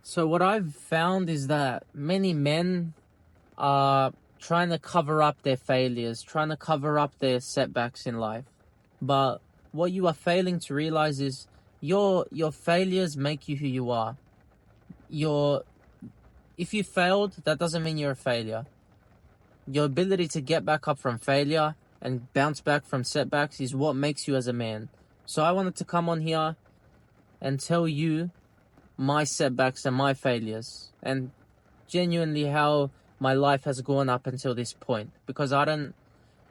So what I've found is that many men are trying to cover up their failures, trying to cover up their setbacks in life. But what you are failing to realize is your failures make you who you are. Your If you failed, that doesn't mean you're a failure. Your ability to get back up from failure and bounce back from setbacks is what makes you as a man. So I wanted to come on here and tell you my setbacks and my failures, and genuinely how my life has gone up until this point, because I don't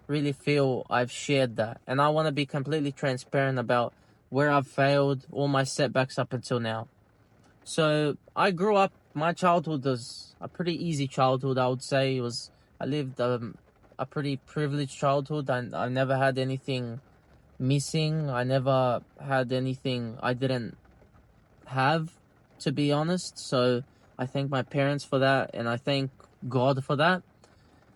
really feel I've shared that, and I want to be completely transparent about where I've failed, all my setbacks up until now. So I grew up, my childhood was a pretty easy childhood, I would say. I lived a pretty privileged childhood. I never had anything missing. I never had anything I didn't have, to be honest. So I thank my parents for that, and I thank God for that.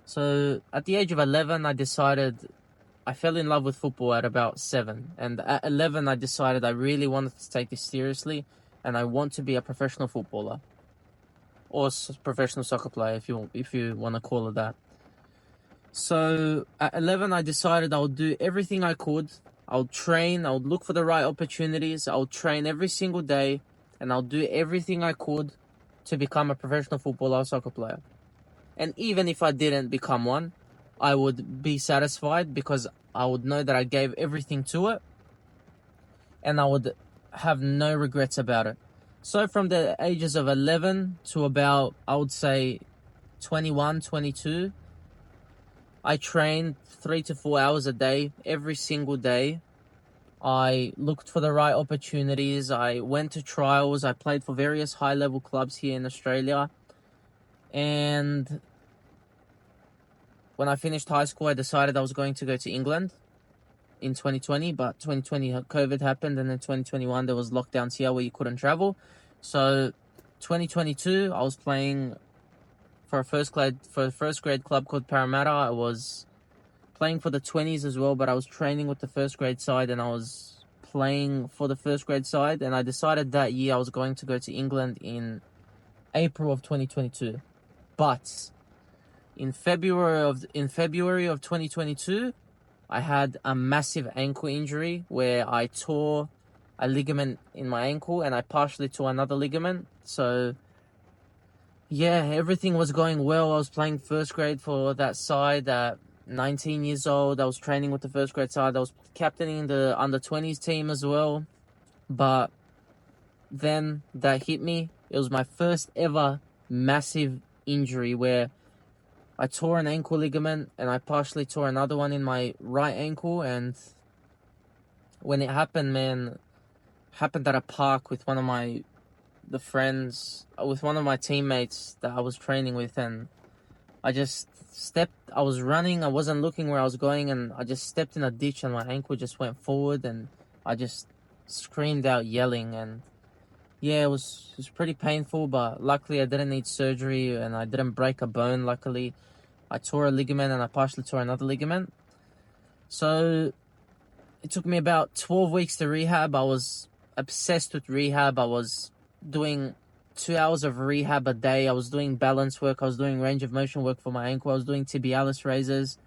So at the age of 11, I fell in love with football at about 7. And at 11, I decided I really wanted to take this seriously, and I want to be a professional footballer. Or professional soccer player, if you want to call it that. So at 11, I decided I would do everything I could. I would train, I would look for the right opportunities, I would train every single day, and I'll do everything I could to become a professional footballer or soccer player. And even if I didn't become one, I would be satisfied, because I would know that I gave everything to it, and I would have no regrets about it. So from the ages of 11 to about, I would say, 21, 22, I trained 3 to 4 hours a day, every single day. I looked for the right opportunities. I went to trials. I played for various high-level clubs here in Australia. And when I finished high school, I decided I was going to go to England in 2020. But 2020, COVID happened, and then 2021, there was lockdowns here where you couldn't travel. So 2022, I was playing for a first grade club called Parramatta. I was playing for the 20s as well, but I was training with the first grade side, and I was playing for the first grade side. And I decided that year I was going to go to England in April of 2022. But in February of 2022, I had a massive ankle injury where I tore a ligament in my ankle, and I partially tore another ligament. So yeah, everything was going well. I was playing first grade for that side at 19 years old. I was training with the first grade side. I was captaining the under 20s team as well. But then that hit me. It was my first ever massive injury where I tore an ankle ligament, and I partially tore another one in my right ankle. And when it happened, man, happened at a park with one of my teammates that I was training with, and I was running, I wasn't looking where I was going, and I just stepped in a ditch, and my ankle just went forward, and I just screamed out yelling. And yeah, it was pretty painful, but luckily I didn't need surgery, and I didn't break a bone. Luckily, I tore a ligament, and I partially tore another ligament. So it took me about 12 weeks to rehab. I was obsessed with rehab. I was doing 2 hours of rehab a day. I was doing balance work. I was doing range of motion work for my ankle. I was doing tibialis raises.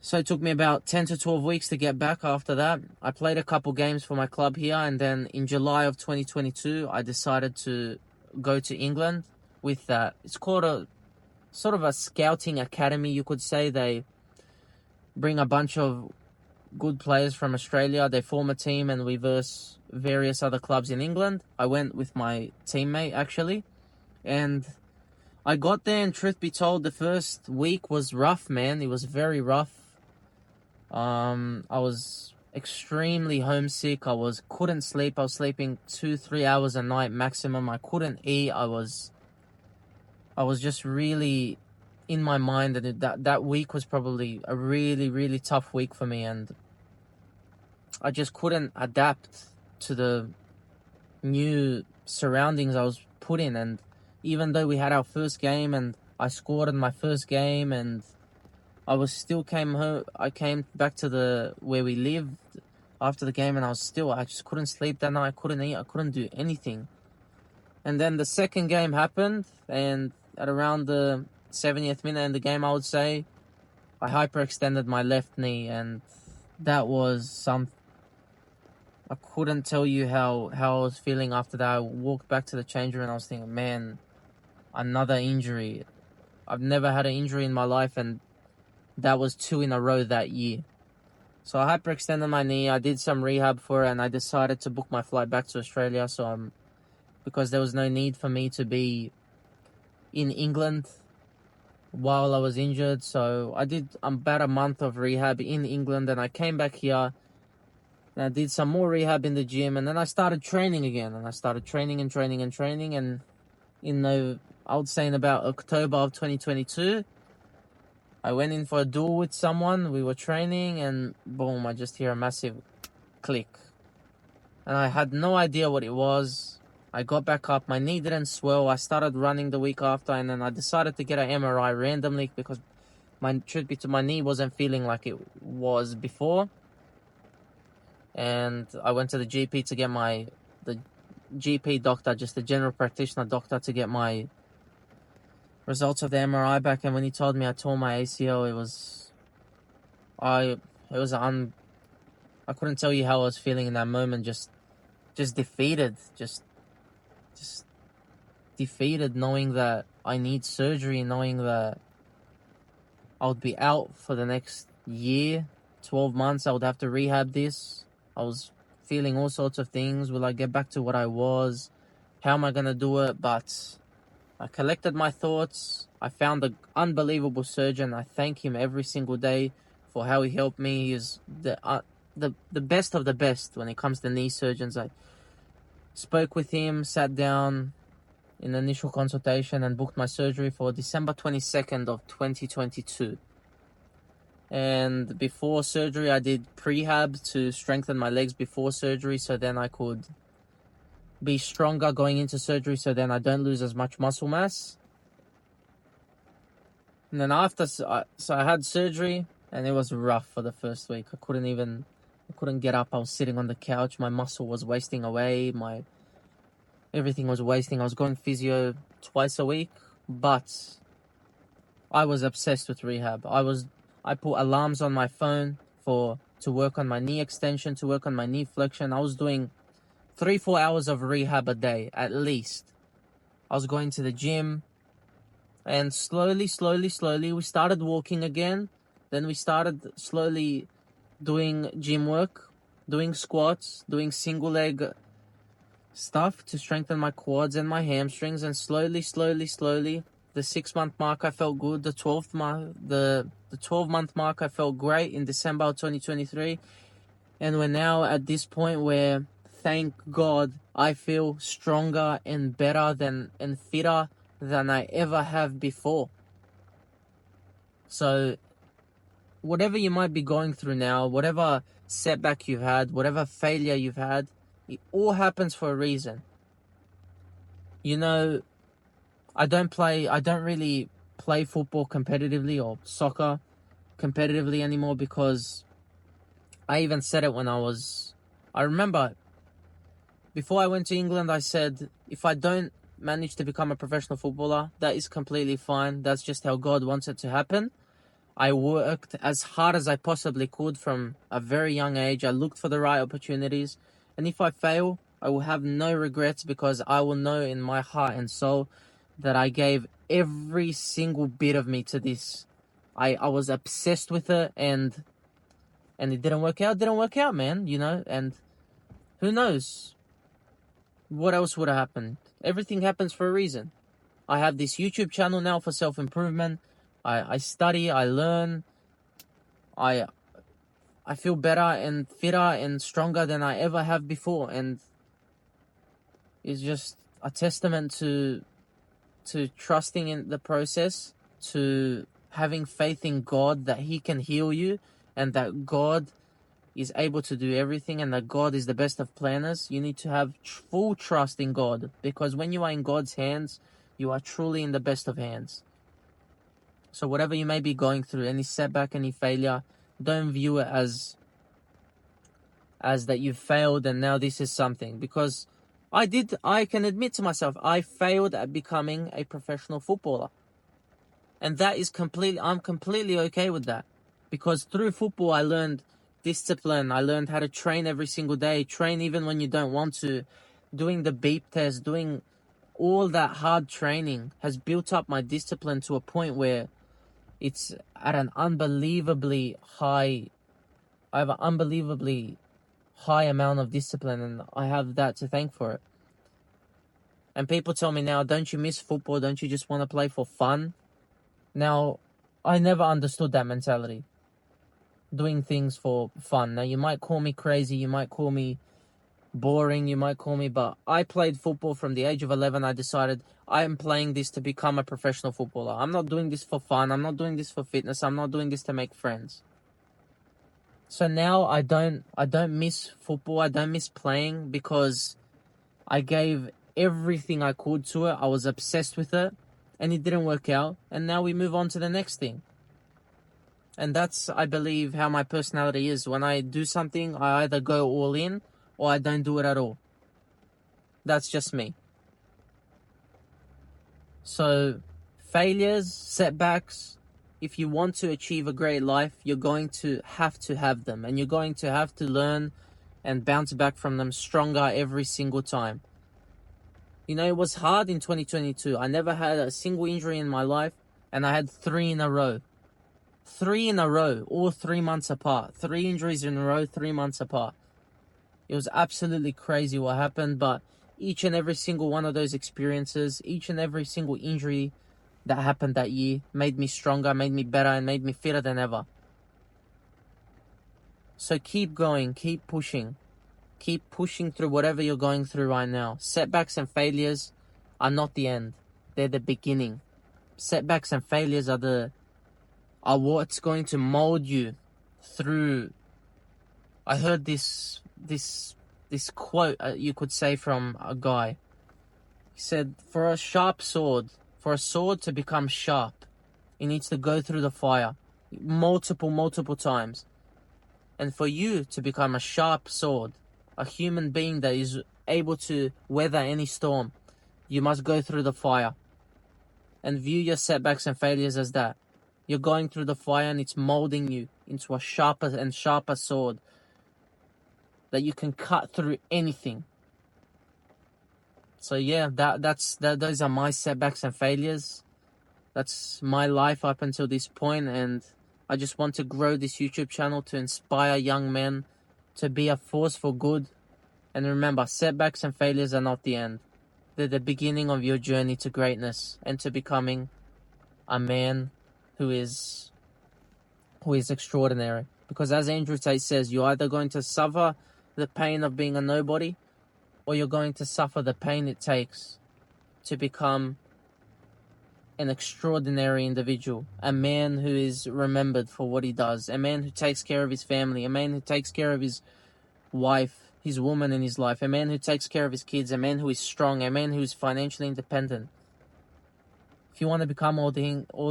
So it took me about 10 to 12 weeks to get back after that. I played a couple games for my club here, and then in July of 2022, I decided to go to England with that. It's called a sort of a scouting academy, you could say. They bring a bunch of good players from Australia. They form a team, and we verse various other clubs in England. I went with my teammate, actually, and I got there, and truth be told, the first week was rough, man. It was very rough. I was extremely homesick. Couldn't sleep. I was sleeping 2-3 hours a night maximum. I couldn't eat. I was just really in my mind, and that week was probably a really, really tough week for me, and I just couldn't adapt to the new surroundings I was put in. And even though we had our first game and I scored in my first game, and I came back to where we lived after the game, and I just couldn't sleep that night. I couldn't eat. I couldn't do anything. And then the second game happened, and at around the 70th minute in the game, I would say, I hyperextended my left knee, and that was some. I couldn't tell you how I was feeling after that. I walked back to the change room and I was thinking, man, another injury. I've never had an injury in my life, and that was 2 in a row that year. So I hyperextended my knee. I did some rehab for it, and I decided to book my flight back to Australia. So because there was no need for me to be in England while I was injured. So I did about a month of rehab in England, and I came back here and I did some more rehab in the gym, and then I started training again, and I started training, and I would say in about October of 2022, I went in for a duel with someone. We were training, and boom, I just hear a massive click. And I had no idea what it was. I got back up. My knee didn't swell. I started running the week after, and then I decided to get an MRI randomly because my knee wasn't feeling like it was before. And I went to the GP to get the GP doctor, just the general practitioner doctor, to get my results of the MRI back. And when he told me I tore my ACL, I couldn't tell you how I was feeling in that moment. Just defeated, just defeated, knowing that I need surgery, knowing that I would be out for the next year, 12 months. I would have to rehab this. I was feeling all sorts of things. Will I get back to what I was? How am I going to do it? But I collected my thoughts. I found an unbelievable surgeon. I thank him every single day for how he helped me. He's the best of the best when it comes to knee surgeons. I spoke with him, sat down in the initial consultation, and booked my surgery for December 22nd of 2022. And before surgery, I did prehab to strengthen my legs before surgery, so then I could be stronger going into surgery, so then I don't lose as much muscle mass. And then after, so I had surgery, and it was rough for the first week. I couldn't get up. I was sitting on the couch. My muscle was wasting away. Everything was wasting. I was going physio twice a week, but I was obsessed with rehab. I put alarms on my phone to work on my knee extension, to work on my knee flexion. I was doing 3-4 hours of rehab a day, at least. I was going to the gym, and slowly, we started walking again. Then we started slowly doing gym work, doing squats, doing single leg stuff to strengthen my quads and my hamstrings. And slowly, the 6-month mark, I felt good. The 12-month mark, I felt great in December of 2023. And we're now at this point where, thank God, I feel stronger and better and fitter than I ever have before. So whatever you might be going through now, whatever setback you've had, whatever failure you've had, it all happens for a reason. You know, I don't really play football competitively or soccer competitively anymore, because I even said it I remember before I went to England, I said, if I don't manage to become a professional footballer, that is completely fine. That's just how God wants it to happen. I worked as hard as I possibly could from a very young age. I looked for the right opportunities. And if I fail, I will have no regrets, because I will know in my heart and soul that I gave every single bit of me to this. I was obsessed with it, and it didn't work out, man, you know, and who knows what else would have happened. Everything happens for a reason. I have this YouTube channel now for self-improvement. I study, I learn, I feel better and fitter and stronger than I ever have before, and it's just a testament to trusting in the process, to having faith in God that He can heal you, and that God is able to do everything, and that God is the best of planners. You need to have full trust in God, because when you are in God's hands, you are truly in the best of hands. So whatever you may be going through, any setback, any failure, don't view it as that you've failed and now this is something. Because I can admit to myself, I failed at becoming a professional footballer. And that is I'm completely okay with that. Because through football, I learned discipline. I learned how to train every single day, train even when you don't want to, doing the beep test, doing all that hard training has built up my discipline to a point where it's at an unbelievably high, I have an unbelievably high amount of discipline, and I have that to thank for it. And people tell me now, don't you miss football? Don't you just want to play for fun? Now, I never understood that mentality. Doing things for fun. Now, you might call me crazy, you might call me boring, you might call me, but I played football from the age of 11. I decided I am playing this to become a professional footballer. I'm not doing this for fun. I'm not doing this for fitness. I'm not doing this to make friends. So now I don't miss football. I don't miss playing because I gave everything I could to it. I was obsessed with it and it didn't work out. And now we move on to the next thing. And that's, I believe, how my personality is. When I do something, I either go all in or I don't do it at all. That's just me. So, failures, setbacks, if you want to achieve a great life, you're going to have them. And you're going to have to learn and bounce back from them stronger every single time. You know, it was hard in 2022. I never had a single injury in my life, and I had 3 in a row. 3 in a row, all 3 months apart. 3 injuries in a row, 3 months apart. It was absolutely crazy what happened, but each and every single one of those experiences, each and every single injury that happened that year made me stronger, made me better, and made me fitter than ever. So keep going, keep pushing. Keep pushing through whatever you're going through right now. Setbacks and failures are not the end. They're the beginning. Setbacks and failures are what's going to mold you through. I heard this quote, you could say, from a guy. He said, for a sword to become sharp, it needs to go through the fire multiple times. And for you to become a sharp sword, a human being that is able to weather any storm, you must go through the fire. And view your setbacks and failures as that. You're going through the fire and it's molding you into a sharper and sharper sword that you can cut through anything. So yeah, those are my setbacks and failures. That's my life up until this point, and I just want to grow this YouTube channel to inspire young men to be a force for good. And remember, setbacks and failures are not the end. They're the beginning of your journey to greatness and to becoming a man who is extraordinary. Because as Andrew Tate says, you're either going to suffer the pain of being a nobody, or you're going to suffer the pain it takes to become an extraordinary individual, a man who is remembered for what he does, a man who takes care of his family, a man who takes care of his wife, his woman in his life, a man who takes care of his kids, a man who is strong, a man who is financially independent. If you want to become all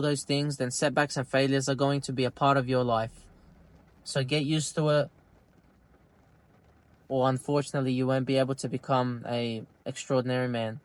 those things, then setbacks and failures are going to be a part of your life. So get used to it, or unfortunately you won't be able to become an extraordinary man.